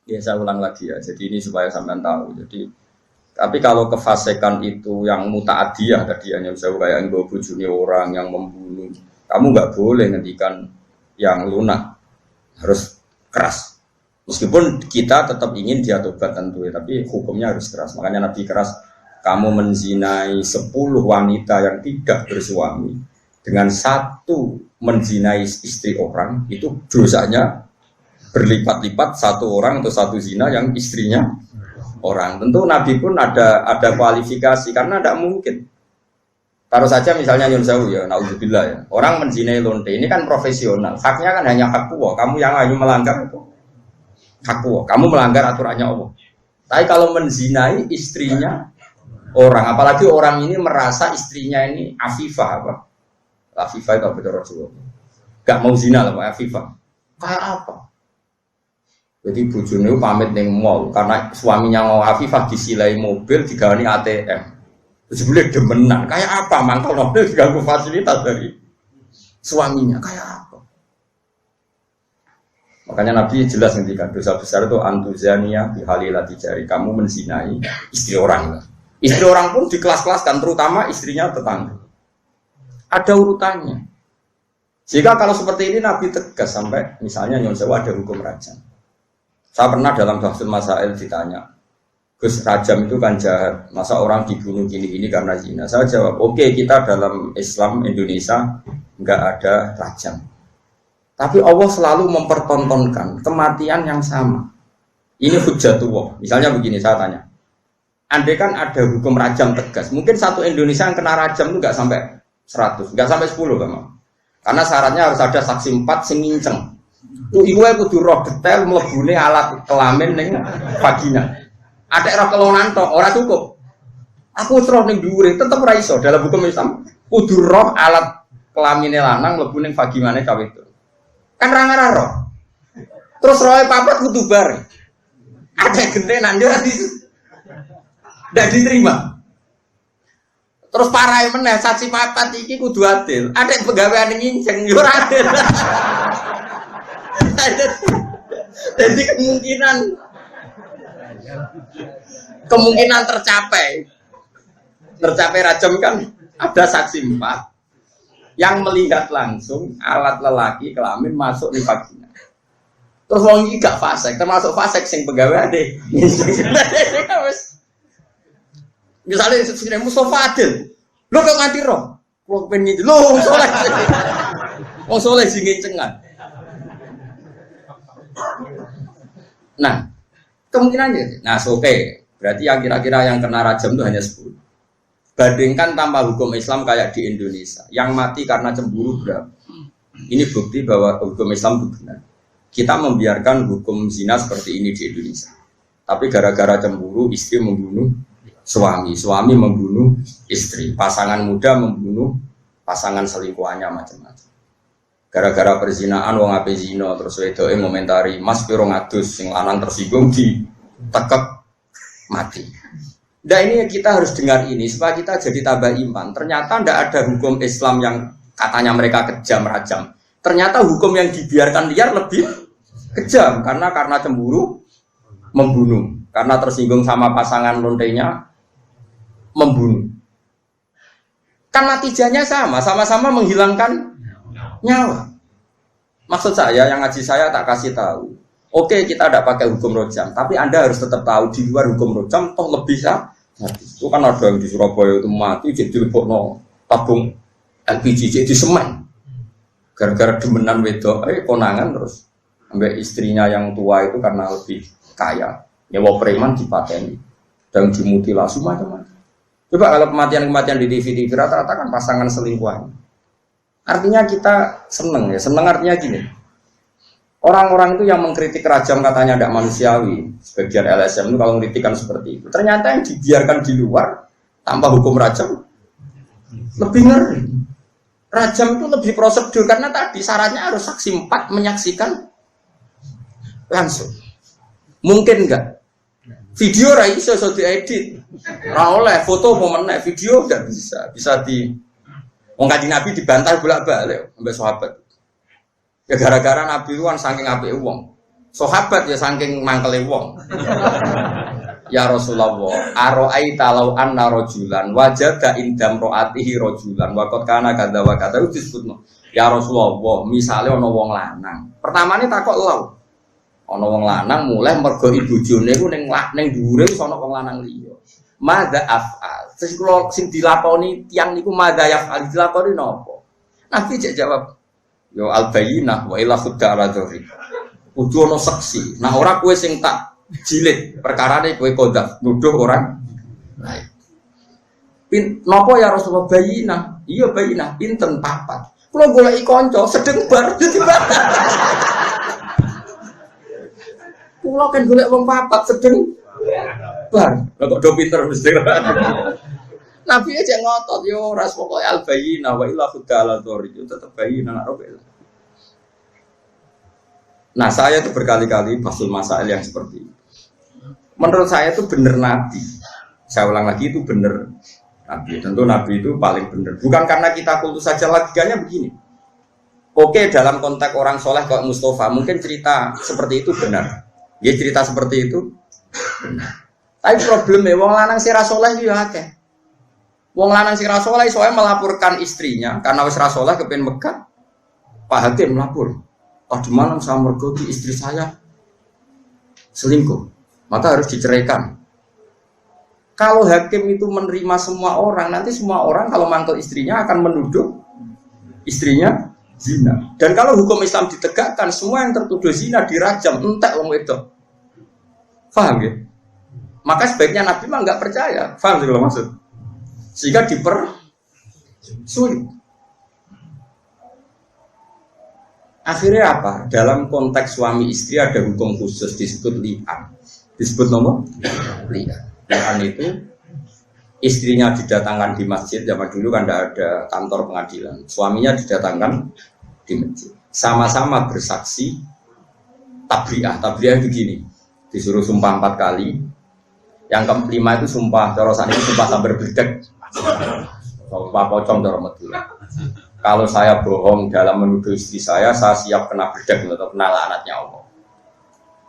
Ya saya ulang lagi ya. Jadi ini supaya sampean tahu. Jadi tapi kalau kefasikan itu yang mutaadiyah tadi hanya bisa kayak enggak bojone orang yang membunuh, kamu nggak boleh ngendikan yang lunak, harus keras. Meskipun kita tetap ingin dia tobat tentu ya, tapi hukumnya harus keras. Makanya Nabi keras, kamu menzinai 10 wanita yang tidak bersuami dengan satu menzinai istri orang, itu dosanya berlipat-lipat satu orang atau satu zina yang istrinya orang. Tentu Nabi pun ada kualifikasi karena tidak mungkin. Taruh saja misalnya Yun Sewu ya, naudzubillah ya. Orang menzinai lonte ini kan profesional. Haknya kan hanya hak Allah. Kamu yang hanya melanggar itu hak Allah. Kamu melanggar aturannya Allah. Tapi kalau menzinai istrinya orang, apalagi orang ini merasa istrinya ini afifah apa? Afifah itu apa Rasulullah? Gak mau zina lah Pak afifah. Kayak apa? Jadi bojone pamit ning mall karena suaminya mau afifah disilai mobil digawani ATM. Terus boleh demenan. Kayak apa? Mangkal mobil diganggu fasilitas dari suaminya. Kayak apa? Makanya Nabi jelas ngendikan dosa besar itu antuzania bihalilati jari. Kamu menzinai istri orang. Istri orang pun di kelas-kelaskan, terutama istrinya tetangga. Ada urutannya. Jika kalau seperti ini Nabi tegas sampai misalnya Nyon Sewu ada hukum rajam. Saya pernah dalam Bahsul Masail ditanya, Gus rajam itu kan jahat, masa orang dibunuh gini-gini karena zina? Saya jawab, oke, kita dalam Islam Indonesia nggak ada rajam. Tapi Allah selalu mempertontonkan kematian yang sama. Ini hujjatullah. Misalnya begini, saya tanya. Andai kan ada hukum rajam tegas, mungkin satu Indonesia yang kena rajam itu nggak sampai 100, nggak sampai 10 kan? Karena syaratnya harus ada saksi 4 sing nginceng. Tuh iku kudu roh detail mlebune alat kelamin ning vagina. Ada roh kelonan tok, ora cukup. Aku roh ning dhuwure tetep ora iso dalam hukum Islam. Kudu roh alat kelamine lanang mlebu ning vaginane cawe itu. Kan ra ngarah roh. Terus rohe papat kudu bareng. Ada gentenan yo ndak diterima. Terus parahe meneh saksi papat iki kudu adil. Ada pegawaian nginceng yo ora adil. Jadi kemungkinan tercapai rajam kan ada saksi 4 yang melihat langsung alat lelaki kelamin masuk di vagina. Terus wong iki gak fasik, termasuk fasik sing pegawai deh. Misalnya sini Mustafa Adil, lo kok nganti roh, lo pengen gitu, lo soleh sing ngencengan. Nah, kemungkinannya, oke. Berarti yang kira-kira yang kena rajam itu hanya 10. Bandingkan tanpa hukum Islam kayak di Indonesia, yang mati karena cemburu berapa? Ini bukti bahwa hukum Islam itu benar. Kita membiarkan hukum zina seperti ini di Indonesia. Tapi gara-gara cemburu, istri membunuh suami, suami membunuh istri, pasangan muda membunuh pasangan selingkuhannya macam-macam. Gara-gara perzinaan wong ape zina terus wedoke ngomentari Mas piro ngadus sing lanang tersinggung ditekek mati. Nah ini kita harus dengar ini supaya kita jadi tambah iman. Ternyata tidak ada hukum Islam yang katanya mereka kejam rajam. Ternyata hukum yang dibiarkan liar lebih kejam karena cemburu membunuh, karena tersinggung sama pasangan lontenya membunuh. Kan natijanya sama-sama menghilangkan nyawa. Maksud saya yang ngaji saya tak kasih tahu. Oke, kita tidak pakai hukum rojam, tapi Anda harus tetap tahu di luar hukum rojam toh lebih sah. Itu kan ada yang di Surabaya itu mati jadi dilebokno tabung LPG jadi semen. Gara-gara demenan wedok, konangan terus sampai istrinya yang tua itu karena lebih kaya, nyewa preman dipateni dan dimutilasi macam-macam. Coba kalau kematian-kematian di TV rata-rata kan pasangan selingkuhan. Artinya kita seneng ya, seneng artinya gini. Orang-orang itu yang mengkritik rajam katanya tidak manusiawi, sebagian LSM itu kalau mengkritikan seperti itu. Ternyata yang dibiarkan di luar tanpa hukum rajam lebih ngeri. Rajam itu lebih prosedur karena tadi syaratnya harus saksi 4 menyaksikan langsung. Mungkin enggak? Video ra iso diedit. Ora oleh foto momen video enggak bisa di wong Kanjeng Nabi dibantah bolak-balik mbek sahabat. Ya gara-gara Nabi itu kan saking apike wong. Sahabat ya saking mangkele wong. Ya Rasulullah, aro'aita law anna rajulan wajada indam ro'atihi rajulan wa qad kana kadza wa kadza disebutno. Ya Rasulullah, misale ana wong lanang. Pertamane takok law. Ana wong lanang mulai mergo ibojone iku ning dhuwure wis ana wong lanang liya. Madza af'al. Terus kula sing dilakoni tiyang niku madza yaf'al dilakoni napa? Nabi jawab, yo al-bayyinah wa ila khudda ala dzuri. Kudu ana saksi. Nah ora kowe sing tak jilid, perkarane kowe kodaf nuduh orang lain. Napa ya Rasulullah bayyinah? Iya bayyinah, pinten papat. Kula goleki kanca sedeng bar dadi batal. Kula kan golek wong papat sedeng bar. Lah kok do pinter mesti. Nabi aja ngotot yo ras pokoke al bayyinah wa illa khudala dzori itu tetep bayyinah nak robel. Nah, saya itu berkali-kali basul masail yang seperti itu. Menurut saya itu benar Nabi. Saya ulang lagi itu benar Nabi. Tentu Nabi itu paling benar. Bukan karena kita kultus saja, logikanya begini. Oke, dalam konteks orang soleh kayak Mustafa, mungkin cerita seperti itu benar. Ya cerita seperti itu benar. Tapi problemnya, wong lanang sira soleh itu ya akeh. Wong lanang sira soleh soalnya melaporkan istrinya karena wis ra soleh kepen Mekah. Pak Hakim melapor. Tadi malam saya mergoki istri saya selingkuh, maka harus diceraikan. Kalau hakim itu menerima semua orang, nanti semua orang kalau mantel istrinya akan menuduh istrinya zina. Dan kalau hukum Islam ditegakkan, semua yang tertuduh zina dirajam, entek wong wedok. Paham ya? Maka sebaiknya Nabi mah nggak percaya. Paham sih kalau maksud? Sehingga dipersulit. Akhirnya apa? Dalam konteks suami istri ada hukum khusus disebut li'an. Disebut nomor li'an. Li'an itu istrinya didatangkan di masjid. Zaman dulu kan tidak ada kantor pengadilan. Suaminya didatangkan di masjid. Sama-sama bersaksi tabri'ah. Tabri'ah itu gini. Disuruh sumpah 4 kali. Yang kelima itu sumpah. Corosan itu sumpah sambil berdek. Sumpah pocong cara Madura. Kalau saya bohong dalam menuduh istri saya siap kena bedak atau kena laknatnya Allah.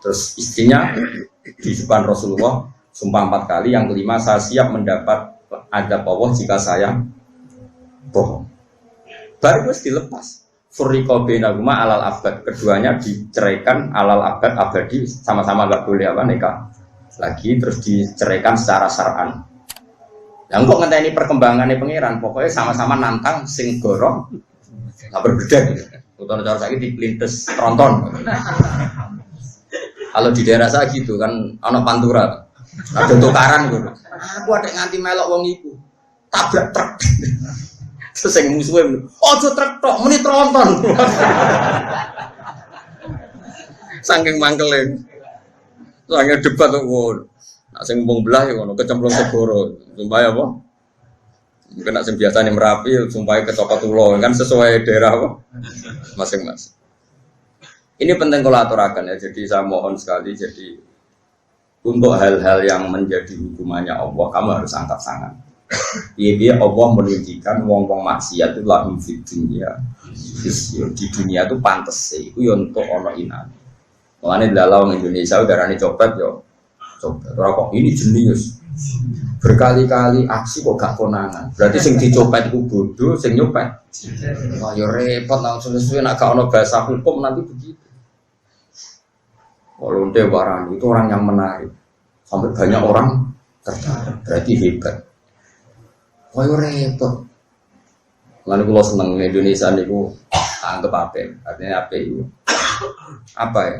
Terus istrinya di depan Rasulullah sumpah 4 kali, yang kelima saya siap mendapat azab Allah jika saya bohong. Baru terus dilepas. Furriqa bainahuma alal abad, keduanya diceraikan alal abad abadi, sama-sama enggak boleh nikah lagi, terus diceraikan secara syar'an. Yang kok ngenteni perkembangannya pangeran, pokoknya sama-sama nantang sing gorong, nggak berbeda gitu. Utara cara saya dipelintes tronton. Kalau di daerah saya gitu kan, anak pantura, ada tukaran gitu. Aku ada nganti melok wong iku, tabrak truk. Terus yang musuhnya, ojo truk tok, meni tronton. Saking mangkelin, soalnya debat tuh. Nak sing mbong belah ya ngono, kecemplung segoro. Sumpah apa? Mungkin nak sing biasane Merapi, sumpah kecopot ulo, kan sesuai daerah apa? Masing-masing. Ini penting kalau aturakan ya. Jadi saya mohon sekali, jadi untuk hal-hal yang menjadi hukumannya Allah, kamu harus angkat tangan. Iya Allah menunjukkan wong-wong maksiat itu lahum fid dunya. Di dunia itu pantes sih, itu ya untuk ono inan. Makanya dalam Indonesia udarane copet yo. Coba, kok ini jenius. Berkali-kali aksi kok gak konangan. Berarti sing dicopet itu bodoh, sing nyopet. Wah, ya repot langsung sesuai nak gak ono bahasa hukum nanti begitu. Kalau warani itu orang yang menarik. Sampai banyak orang tertarik. Berarti hebat. Wah, ya repot. Lalu kalau seneng Indonesia niku anggap apa? Artinya apa itu? Apa ya?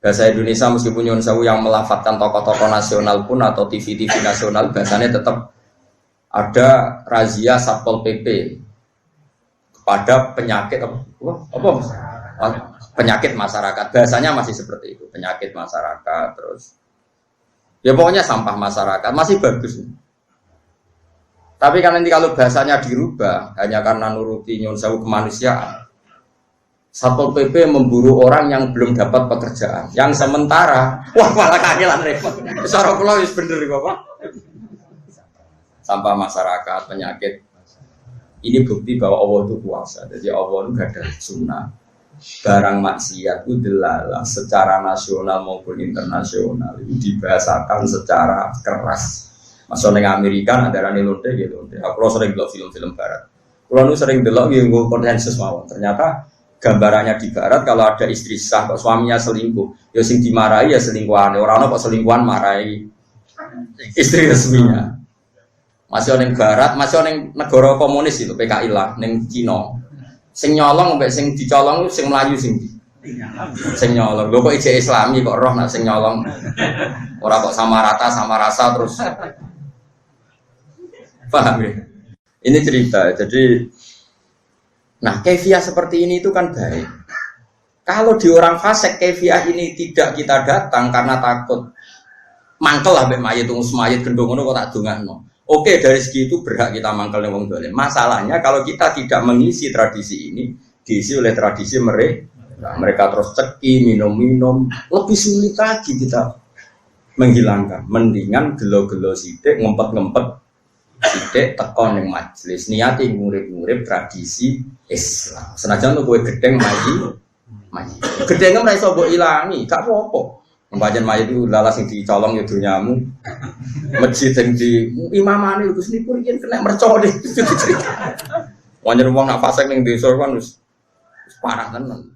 Bahasa Indonesia meskipun nyuwun sewu yang melafatkan tokoh-tokoh nasional pun atau TV-TV nasional bahasanya tetap ada razia Satpol PP kepada penyakit apa? Penyakit masyarakat. Bahasanya masih seperti itu, penyakit masyarakat terus. Ya pokoknya sampah masyarakat masih bagus. Tapi kan nanti kalau bahasanya dirubah hanya karena nuruti nyuwun sewu kemanusiaan. Satpol PP memburu orang yang belum dapat pekerjaan, yang sementara, wah malah kangelan repot. Suara pulau is bener Bapak. Sampah masyarakat, penyakit. Ini bukti bahwa Allah itu kuasa. Jadi Allah itu gak ada sunnah. barang maksiat itu delalah secara nasional maupun internasional itu dibahasakan secara keras. Masuk neng Amerika ada rani lonte gitu. Aku sering delok film-film barat. Kalau nu sering delok yang konsensus mawon. Ternyata gambarannya di barat kalau ada istri sah kok suaminya selingkuh, ya sing dimarahi ya selingkuhan. Orang kok selingkuhan marahi istri resminya. Masih neng barat, masih neng negara komunis itu PKI lah, neng Cina. Sing nyolong mbek sing dicolong sing melayu sing nyolong. Lho kok ijek Islami kok roh nak sing nyolong. Ora kok sama rata sama rasa terus. Paham ya? Ini cerita. Jadi nah, kefiah seperti ini itu kan baik. Kalau di orang fasik kefiah ini tidak kita datang karena takut mangkel lah mbek mayit mayit gendong ngono kok tak dongakno. Oke, dari segi itu berhak kita mangkel ning wong dolen. Masalahnya kalau kita tidak mengisi tradisi ini, diisi oleh tradisi mereka. Mereka terus ceki, minum-minum, lebih sulit lagi kita menghilangkan. Mendingan gelo-gelo sithik, ngempet-ngempet sithik tekon ning majelis, niati ngurip-ngurip tradisi Islam. Senajan kowe gedeng maji. Gedenge ora iso mbok ilangi, gak apa-apa. Pembagian mayat itu lalas yang dicolong ya dunyamu, masjid yang di imamane Gus niku yen kena mercon deh. Wajar wong nak fasik ning desa kan wis parah tenan.